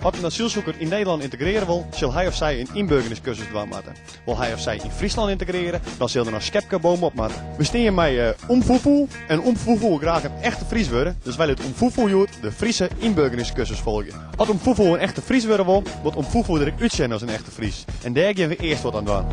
Wat een asielzoeker in Nederland integreren wil, zal hij of zij een inburgeringscursus doen moeten. Wil hij of zij in Friesland integreren, dan zal er een schepkeboom op moeten. We staan met Omfoefoe en Omfoefoe wil graag een echte Fries worden, dus wij het Omfoefoe de Friese inburgeringscursus volgen. Als Omfoefoe een echte Fries worden wil, wordt Omfoefoe er uitzenden als een echte Fries. En daar geven we eerst wat aan doen.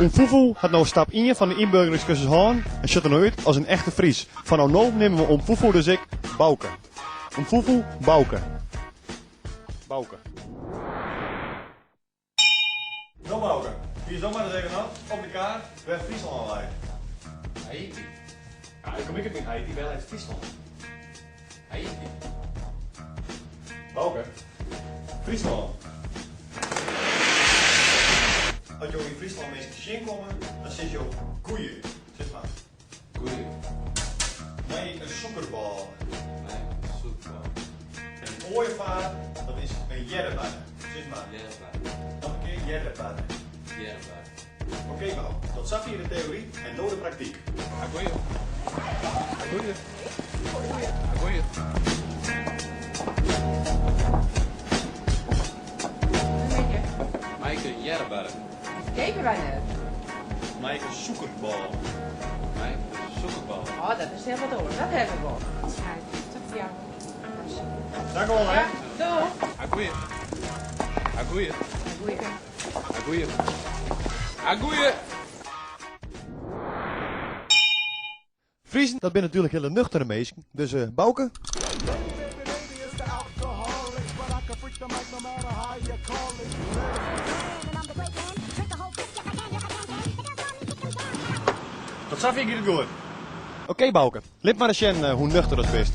Omfoefoe had nou stap 1 van de inburgeringscursus aan en zit er nou uit als een echte Fries. Van nou nemen we Omfoefoe dus ik Bouke. Omfoefoe, Bouke. Bouke. Zo Bouke, hier is zomaar eens even af, op de kaart, waar Friesland aan lijkt. Haiti. Ja, ik kom ik het niet Haiti, wel uit Friesland. Haiti. Bouke, Friesland. Als je in Friesland mensen te zien komen, dan zit je op koeien. Zit maar. Koeien. Nee, een sokkerbal. Nee, zoekbal. En een ooievaar, dat is een jerrebad. Zit maar. Jerva. Nog een keer jerrebad. Jerva. Oké, nou, dat zat hier de theorie en door de praktijk. Agoeie. Agoeie. Agoeie. Maaike Jerberg. Keken wij net. Maaike zoekerbal. Maaike zoekbal. Oh, dat is heel wat hoor. Dat hebben we wel. Dank u wel, hè. Ja, doe. Agoeie. Agoeie. Goeie. Agoeie. Agoeie. Friesen, dat zijn natuurlijk hele nuchtere mensen. Dus Bouke. Dat zag ik hier goed. Oké, Bouke, lid maar eens hoe nuchter dat best.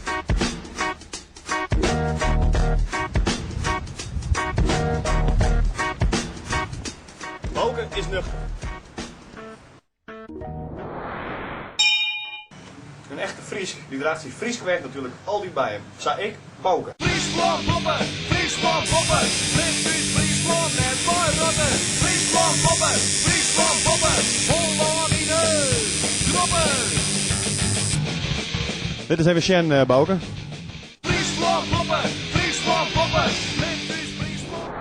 Bouke is nuchter. Een echte Fries, die draagt zijn Fries gewerkt natuurlijk altijd bij hem. Zou ik, Bouke. Friesland poppen, Friesland poppen, Friesland en Bayrotten. Friesland poppen, Friesland poppen, Holland in de droppen. Dit is even Sjen, Bouke. Friesland poppen, Friesland poppen, Friesland.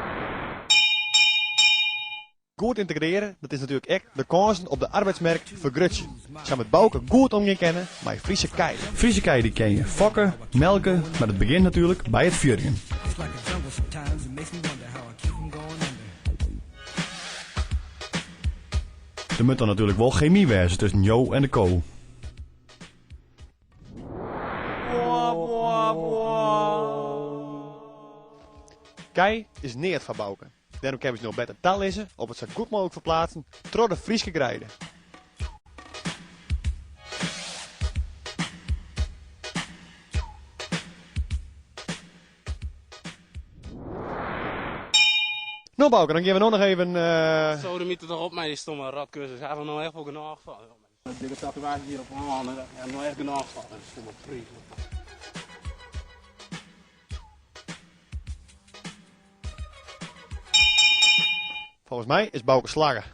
Goed integreren, dat is natuurlijk echt de kansen op de arbeidsmarkt vergrutsen. Zou met Bouke goed om je kennen, maar Friese kei. Friese kei die ken je fokken, melken, maar het begint natuurlijk bij het vuren. Er moet dan natuurlijk wel chemie wezen tussen Jo en de ko. Kei is neert van Bouke. Daarom kunnen ze nog beter taal lezen, op het zo goed mogelijk verplaatsen, door de Frieske grijden. Nou Bouke, dan geven we nog even... Zo, de mythe toch op mij, die stomme radcursus. Hij heeft nog echt wel genoeg van. Ik heb een tatoeage hier op mijn hand en hij heeft nog echt genoeg van. Dat is stomme Fries. Volgens mij is Bouke slager.